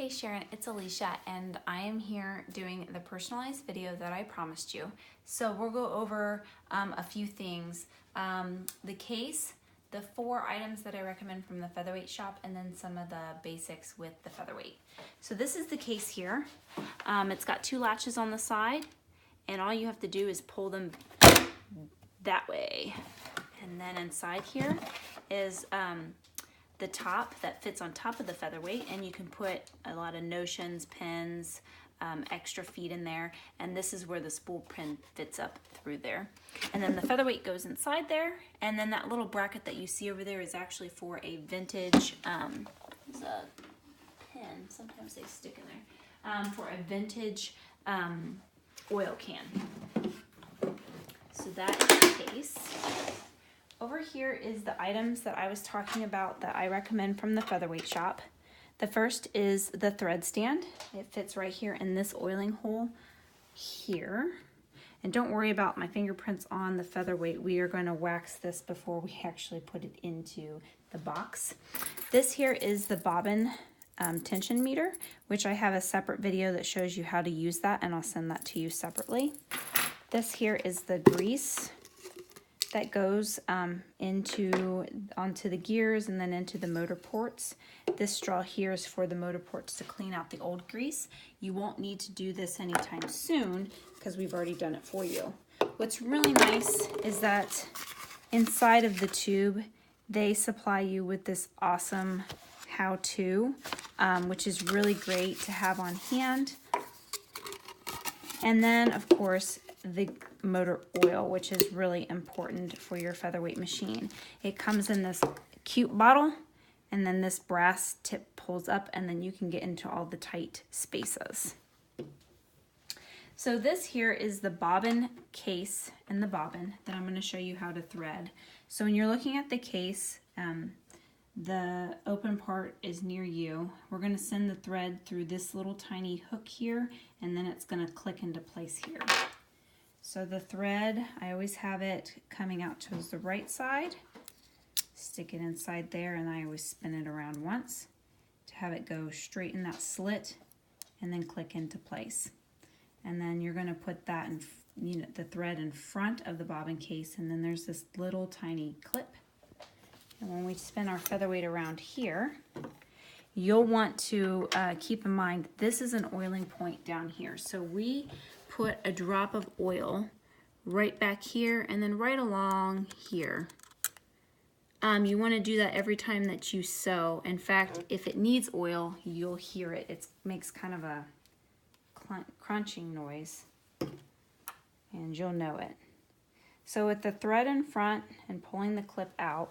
Hey Sharon, it's Alicia and I am here doing the personalized video that I promised you. So we'll go over a few things. The case, the 4 items that I recommend from the featherweight shop, and then some of the basics with the featherweight. So this is the case here. It's got 2 latches on the side and all you have to do is pull them that way. And then inside here is the top that fits on top of the featherweight, and you can put a lot of notions, pins, extra feet in there, and this is where the spool pin fits up through there. And then the featherweight goes inside there, and then that little bracket that you see over there is actually for a vintage, there's a pin, sometimes they stick in there, for a vintage oil can. So that is the case. Over here is the items that I was talking about that I recommend from the featherweight shop. The first is the thread stand. It fits right here in this oiling hole here. And don't worry about my fingerprints on the featherweight. We are going to wax this before we actually put it into the box. This here is the bobbin tension meter, which I have a separate video that shows you how to use that, and I'll send that to you separately. This here is the grease that goes onto the gears and then into the motor ports. This straw here is for the motor ports to clean out the old grease. You won't need to do this anytime soon because we've already done it for you. What's really nice is that inside of the tube, they supply you with this awesome how-to, which is really great to have on hand. And then, of course, the motor oil, which is really important for your featherweight machine. It comes in this cute bottle, and then this brass tip pulls up, and then you can get into all the tight spaces. So this here is the bobbin case and the bobbin that I'm going to show you how to thread. So when you're looking at the case, the open part is near you. We're going to send the thread through this little tiny hook here, and then it's going to click into place here. So the thread, I always have it coming out towards the right side. Stick it inside there, and I always spin it around once to have it go straight in that slit and then click into place. And then you're going to put that in, the thread in front of the bobbin case, and then there's this little tiny clip. And when we spin our featherweight around here, you'll want to keep in mind this is an oiling point down here. So we put a drop of oil right back here and then right along here. You want to do that every time that you sew. In fact, if it needs oil, you'll hear it. It makes kind of a crunching noise, and you'll know it. So with the thread in front and pulling the clip out,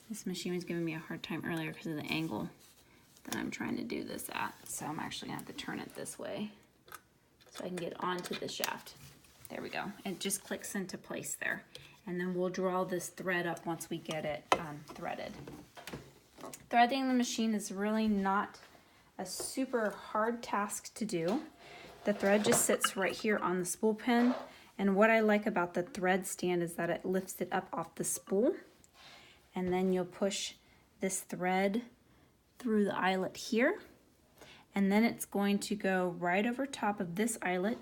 this machine was giving me a hard time earlier because of the angle that I'm trying to do this at. So I'm actually going to have to turn it this way so I can get onto the shaft. There we go. It just clicks into place there. And then we'll draw this thread up once we get it threaded. Threading the machine is really not a super hard task to do. The thread just sits right here on the spool pin. And what I like about the thread stand is that it lifts it up off the spool. And then you'll push this thread through the eyelet here. And then it's going to go right over top of this eyelet.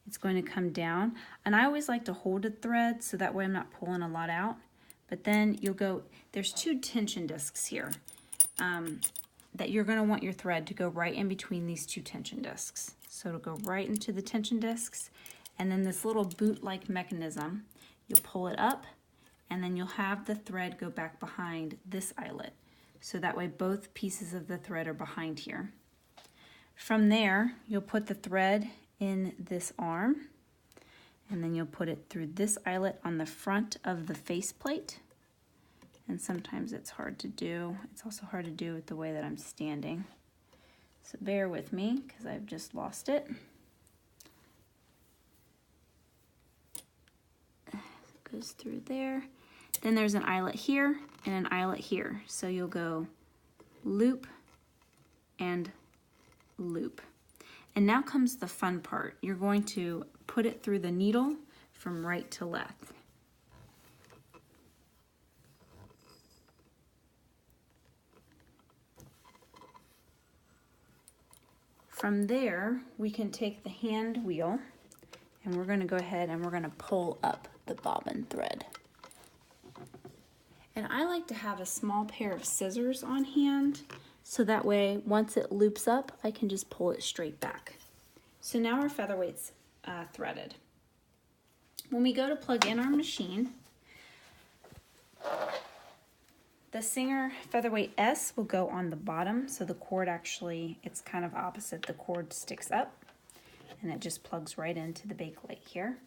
It's going to come down. And I always like to hold the thread so that way I'm not pulling a lot out. But then you'll go, there's 2 tension discs here that you're going to want your thread to go right in between these 2 tension discs. So it'll go right into the tension discs. And then this little boot-like mechanism, you'll pull it up, and then you'll have the thread go back behind this eyelet. So that way both pieces of the thread are behind here. From there, you'll put the thread in this arm, and then you'll put it through this eyelet on the front of the faceplate. And sometimes it's hard to do. It's also hard to do with the way that I'm standing. So bear with me because I've just lost it. It goes through there. Then there's an eyelet here and an eyelet here. So you'll go loop and loop. And now comes the fun part. You're going to put it through the needle from right to left. from there, we can take the hand wheel and we're going to go ahead and we're going to pull up the bobbin thread. And I like to have a small pair of scissors on hand, so that way once it loops up, I can just pull it straight back. So now our featherweight's threaded. When we go to plug in our machine, the Singer Featherweight S will go on the bottom, so the cord actually, it's kind of opposite. The cord sticks up and it just plugs right into the bake light here.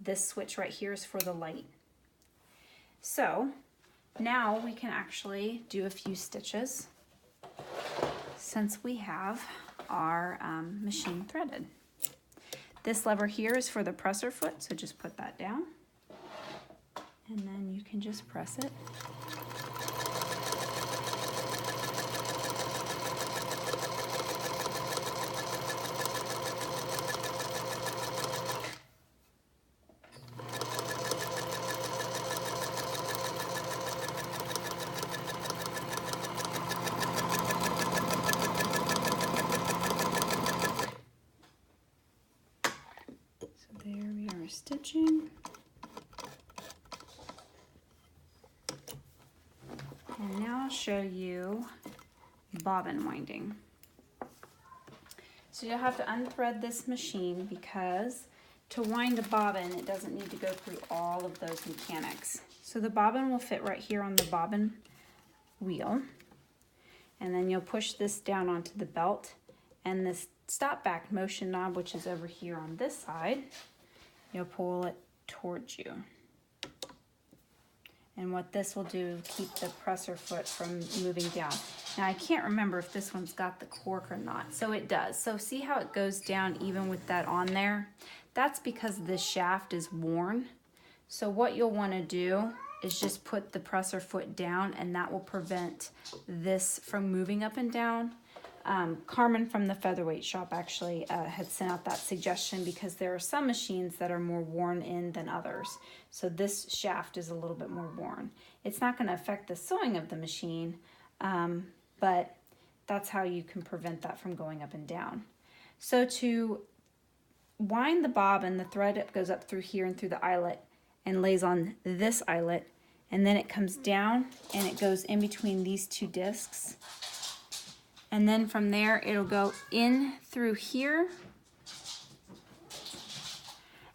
This switch right here is for the light. So now we can actually do a few stitches since we have our machine threaded. This lever here is for the presser foot, so just put that down and then you can just press it. There we are stitching. And now I'll show you bobbin winding. So you'll have to unthread this machine because to wind a bobbin, it doesn't need to go through all of those mechanics. So the bobbin will fit right here on the bobbin wheel. And then you'll push this down onto the belt, and this stop back motion knob, which is over here on this side, you'll pull it towards you. And what this will do, keep the presser foot from moving down. Now I can't remember if this one's got the cork or not. So it does. So see how it goes down even with that on there? That's because this shaft is worn. So what you'll want to do is just put the presser foot down, and that will prevent this from moving up and down. Carmen from the Featherweight shop actually had sent out that suggestion because there are some machines that are more worn in than others. So this shaft is a little bit more worn. It's not going to affect the sewing of the machine, but that's how you can prevent that from going up and down. So to wind the bobbin, the thread goes up through here and through the eyelet and lays on this eyelet, and then it comes down and it goes in between these two discs. And then from there, it'll go in through here.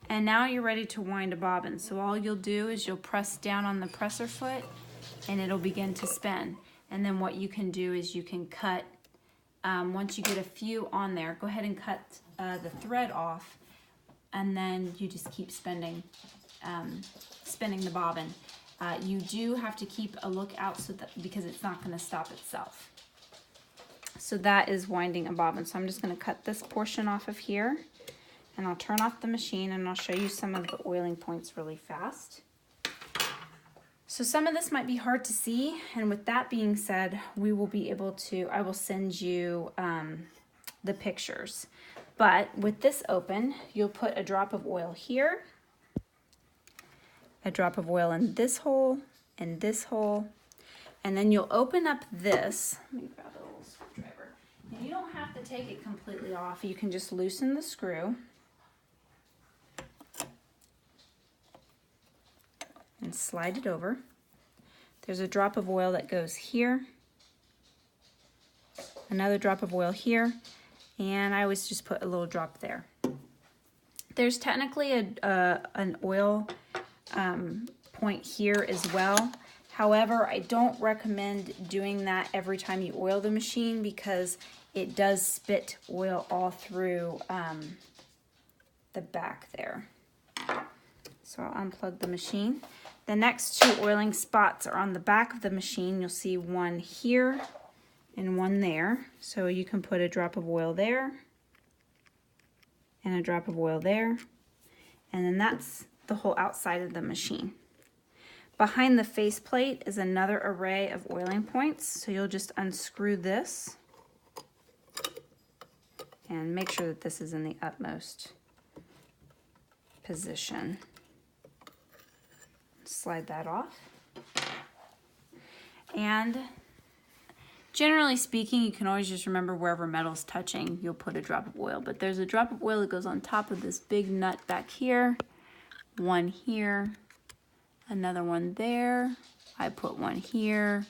And now you're ready to wind a bobbin. So all you'll do is you'll press down on the presser foot and it'll begin to spin. And then what you can do is you can cut, once you get a few on there, go ahead and cut the thread off, and then you just keep spinning the bobbin. You do have to keep a lookout so that, because it's not going to stop itself. So that is winding a bobbin. So I'm just going to cut this portion off of here, and I'll turn off the machine and I'll show you some of the oiling points really fast. So some of this might be hard to see, and with that being said, we will be able to, I will send you the pictures. But with this open, you'll put a drop of oil here, a drop of oil in this hole, and this hole, and then you'll open up this. Let me grab a little screwdriver. And you don't have to take it completely off. You can just loosen the screw and slide it over. There's a drop of oil that goes here, another drop of oil here, and I always just put a little drop there. There's technically an oil point here as well. However, I don't recommend doing that every time you oil the machine because it does spit oil all through the back there. So I'll unplug the machine. The next two oiling spots are on the back of the machine. You'll see one here and one there. So you can put a drop of oil there and a drop of oil there. And then that's the whole outside of the machine. Behind the faceplate is another array of oiling points. So you'll just unscrew this and make sure that this is in the utmost position. Slide that off. And Generally speaking, you can always just remember wherever metal's touching, you'll put a drop of oil. But there's a drop of oil that goes on top of this big nut back here, one here, another one there. I put one here,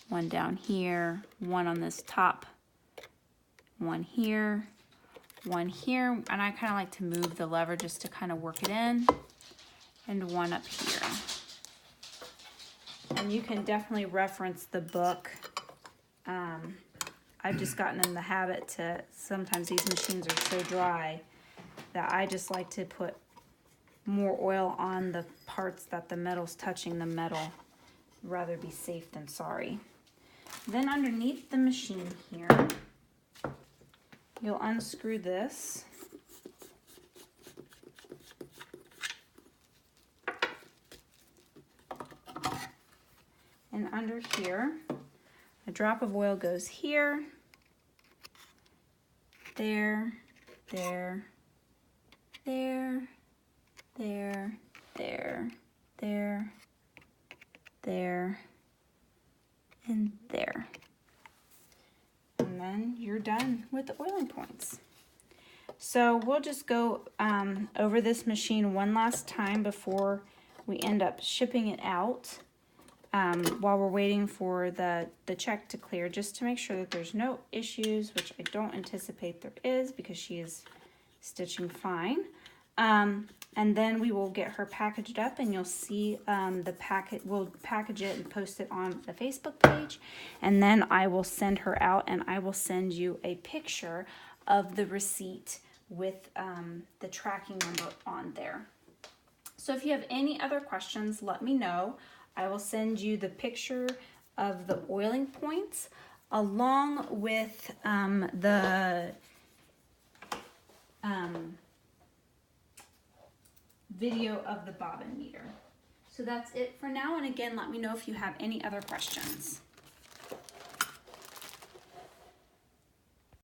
one down here, one on this top, one here, and I kind of like to move the lever just to kind of work it in, and one up here. And you can definitely reference the book. I've just gotten in the habit to, sometimes these machines are so dry that I just like to put more oil on the parts that the metal's touching the metal. Rather be safe than sorry. Then underneath the machine here, you'll unscrew this. And under here, a drop of oil goes here, there, there, there, there, there, there, there, and there. And then you're done with the oiling points. So we'll just go over this machine one last time before we end up shipping it out. While we're waiting for the check to clear, just to make sure that there's no issues, which I don't anticipate there is because she is stitching fine. And then we will get her packaged up, and you'll see the packet. We'll package it and post it on the Facebook page, and then I will send her out, and I will send you a picture of the receipt with the tracking number on there. So if you have any other questions, let me know. I will send you the picture of the oiling points along with the video of the bobbin meter. So that's it for now. And again, let me know if you have any other questions.